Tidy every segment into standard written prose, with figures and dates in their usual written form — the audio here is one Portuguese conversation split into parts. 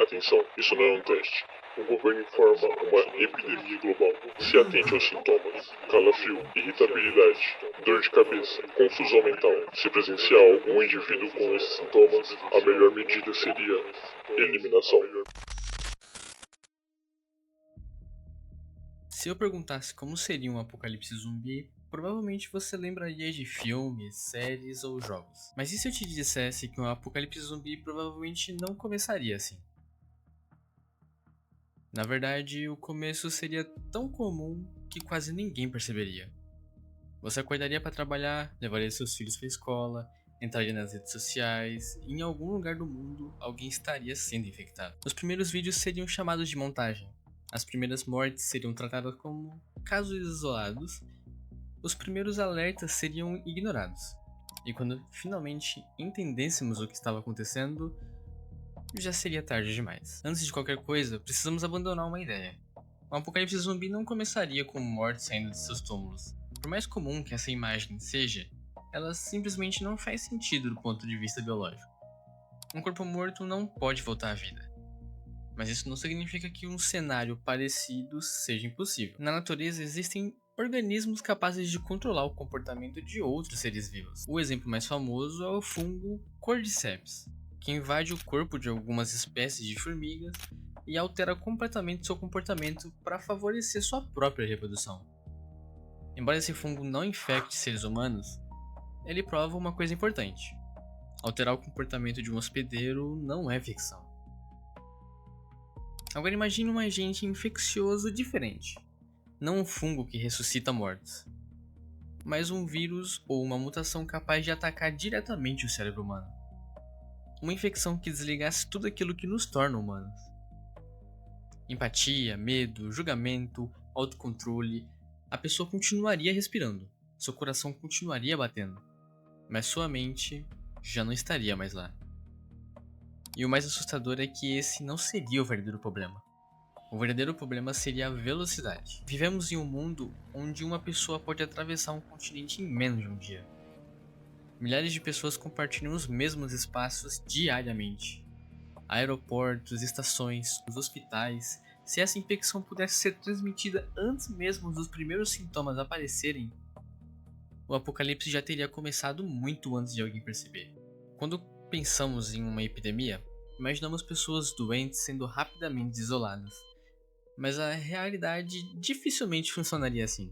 Atenção, isso não é um teste. O governo informa uma epidemia global. Se atente aos sintomas: calafrio, irritabilidade, dor de cabeça, confusão mental. Se presenciar algum indivíduo com esses sintomas, a melhor medida seria eliminação. Se eu perguntasse como seria um apocalipse zumbi, provavelmente você lembraria de filmes, séries ou jogos. Mas e se eu te dissesse que um apocalipse zumbi provavelmente não começaria assim? Na verdade, o começo seria tão comum que quase ninguém perceberia. Você acordaria para trabalhar, levaria seus filhos para a escola, entraria nas redes sociais, e em algum lugar do mundo alguém estaria sendo infectado. Os primeiros vídeos seriam chamados de montagem. As primeiras mortes seriam tratadas como casos isolados. Os primeiros alertas seriam ignorados. E quando finalmente entendêssemos o que estava acontecendo, já seria tarde demais. Antes de qualquer coisa, precisamos abandonar uma ideia. Um apocalipse zumbi não começaria com mortes saindo de seus túmulos. Por mais comum que essa imagem seja, ela simplesmente não faz sentido do ponto de vista biológico. Um corpo morto não pode voltar à vida. Mas isso não significa que um cenário parecido seja impossível. Na natureza existem organismos capazes de controlar o comportamento de outros seres vivos. O exemplo mais famoso é o fungo Cordyceps, que invade o corpo de algumas espécies de formigas e altera completamente seu comportamento para favorecer sua própria reprodução. Embora esse fungo não infecte seres humanos, ele prova uma coisa importante: alterar o comportamento de um hospedeiro não é ficção. Agora imagine um agente infeccioso diferente. Não um fungo que ressuscita mortos, mas um vírus ou uma mutação capaz de atacar diretamente o cérebro humano. Uma infecção que desligasse tudo aquilo que nos torna humanos. Empatia, medo, julgamento, autocontrole. A pessoa continuaria respirando, seu coração continuaria batendo, mas sua mente já não estaria mais lá. E o mais assustador é que esse não seria o verdadeiro problema. O verdadeiro problema seria a velocidade. Vivemos em um mundo onde uma pessoa pode atravessar um continente em menos de um dia. Milhares de pessoas compartilham os mesmos espaços diariamente. Aeroportos, estações, os hospitais. Se essa infecção pudesse ser transmitida antes mesmo dos primeiros sintomas aparecerem, o apocalipse já teria começado muito antes de alguém perceber. Quando pensamos em uma epidemia, imaginamos pessoas doentes sendo rapidamente isoladas. Mas a realidade dificilmente funcionaria assim.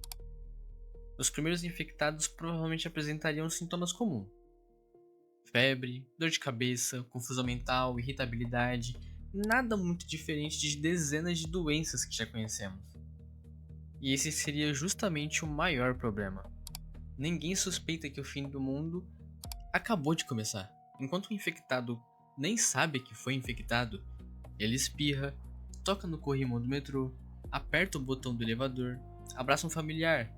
Os primeiros infectados provavelmente apresentariam sintomas comuns: febre, dor de cabeça, confusão mental, irritabilidade, nada muito diferente de dezenas de doenças que já conhecemos. E esse seria justamente o maior problema. Ninguém suspeita que o fim do mundo acabou de começar. Enquanto o infectado nem sabe que foi infectado, ele espirra, toca no corrimão do metrô, aperta o botão do elevador, abraça um familiar,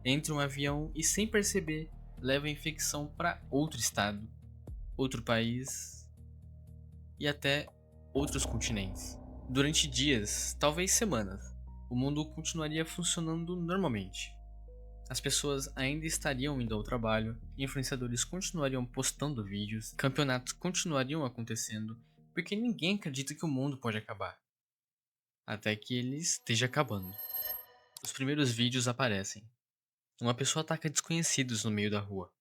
entra em um avião e, sem perceber, leva a infecção para outro estado, outro país e até outros continentes. Durante dias, talvez semanas, o mundo continuaria funcionando normalmente. As pessoas ainda estariam indo ao trabalho, influenciadores continuariam postando vídeos, campeonatos continuariam acontecendo, porque ninguém acredita que o mundo pode acabar. Até que ele esteja acabando. Os primeiros vídeos aparecem. Uma pessoa ataca desconhecidos no meio da rua.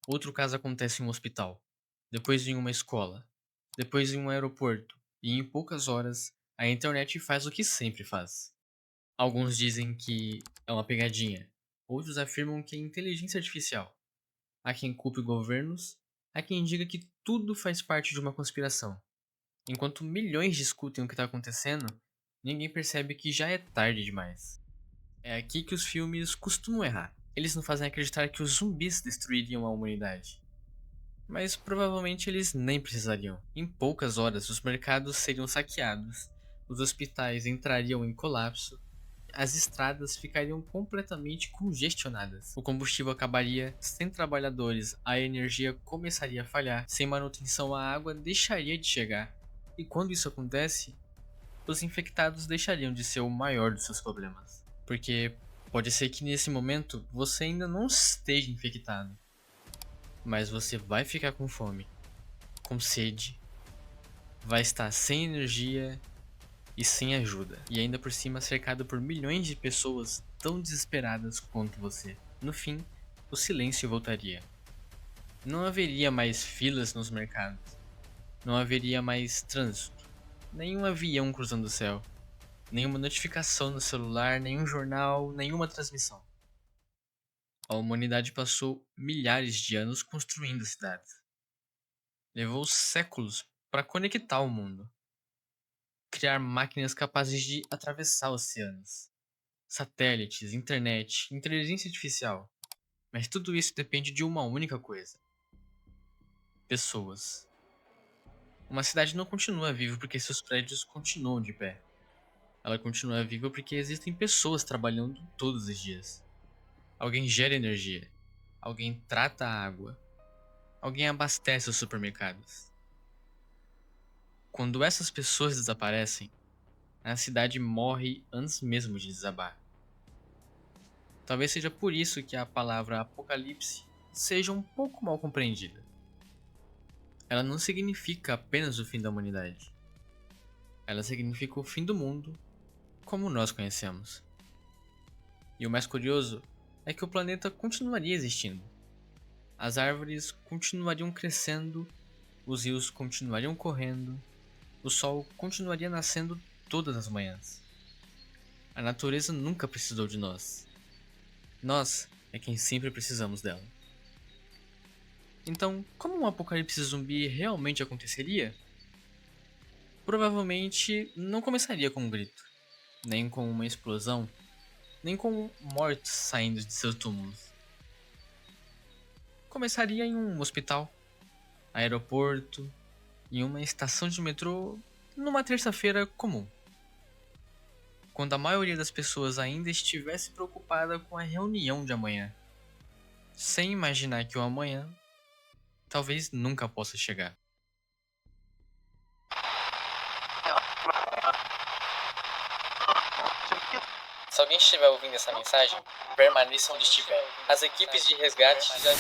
Outro caso acontece em um hospital. Depois em uma escola. Depois em um aeroporto. E em poucas horas, a internet faz o que sempre faz. Alguns dizem que é uma pegadinha. Outros afirmam que é inteligência artificial. Há quem culpe governos. Há quem diga que tudo faz parte de uma conspiração. Enquanto milhões discutem o que está acontecendo, ninguém percebe que já é tarde demais. É aqui que os filmes costumam errar. Eles nos fazem acreditar que os zumbis destruiriam a humanidade. Mas provavelmente eles nem precisariam. Em poucas horas, os mercados seriam saqueados, os hospitais entrariam em colapso, as estradas ficariam completamente congestionadas. O combustível acabaria, sem trabalhadores, a energia começaria a falhar, sem manutenção a água deixaria de chegar. E quando isso acontece, os infectados deixariam de ser o maior dos seus problemas. Porque pode ser que nesse momento você ainda não esteja infectado, mas você vai ficar com fome, com sede vai estar sem energia e sem ajuda, e ainda por cima cercado por milhões de pessoas tão desesperadas quanto você. No fim, o silêncio voltaria. Não haveria mais filas nos mercados, não haveria mais trânsito, nenhum avião cruzando o céu, nenhuma notificação no celular, nenhum jornal, nenhuma transmissão. A humanidade passou milhares de anos construindo cidades. Levou séculos para conectar o mundo. Criar máquinas capazes de atravessar oceanos. Satélites, internet, inteligência artificial. Mas tudo isso depende de uma única coisa: pessoas. Uma cidade não continua viva porque seus prédios continuam de pé. Ela continua viva porque existem pessoas trabalhando todos os dias. Alguém gera energia. Alguém trata a água. Alguém abastece os supermercados. Quando essas pessoas desaparecem, a cidade morre antes mesmo de desabar. Talvez seja por isso que a palavra apocalipse seja um pouco mal compreendida. Ela não significa apenas o fim da humanidade. Ela significa o fim do mundo como nós conhecemos. E o mais curioso é que o planeta continuaria existindo. As árvores continuariam crescendo, os rios continuariam correndo, o sol continuaria nascendo todas as manhãs. A natureza nunca precisou de nós. Nós é quem sempre precisamos dela. Então, como um apocalipse zumbi realmente aconteceria? Provavelmente não começaria com um grito, nem com uma explosão, nem com mortos saindo de seus túmulos. Começaria em um hospital, aeroporto, em uma estação de metrô, numa terça-feira comum. Quando a maioria das pessoas ainda estivesse preocupada com a reunião de amanhã, sem imaginar que o amanhã talvez nunca possa chegar. Se alguém estiver ouvindo essa mensagem, permaneça onde estiver. As equipes de resgate já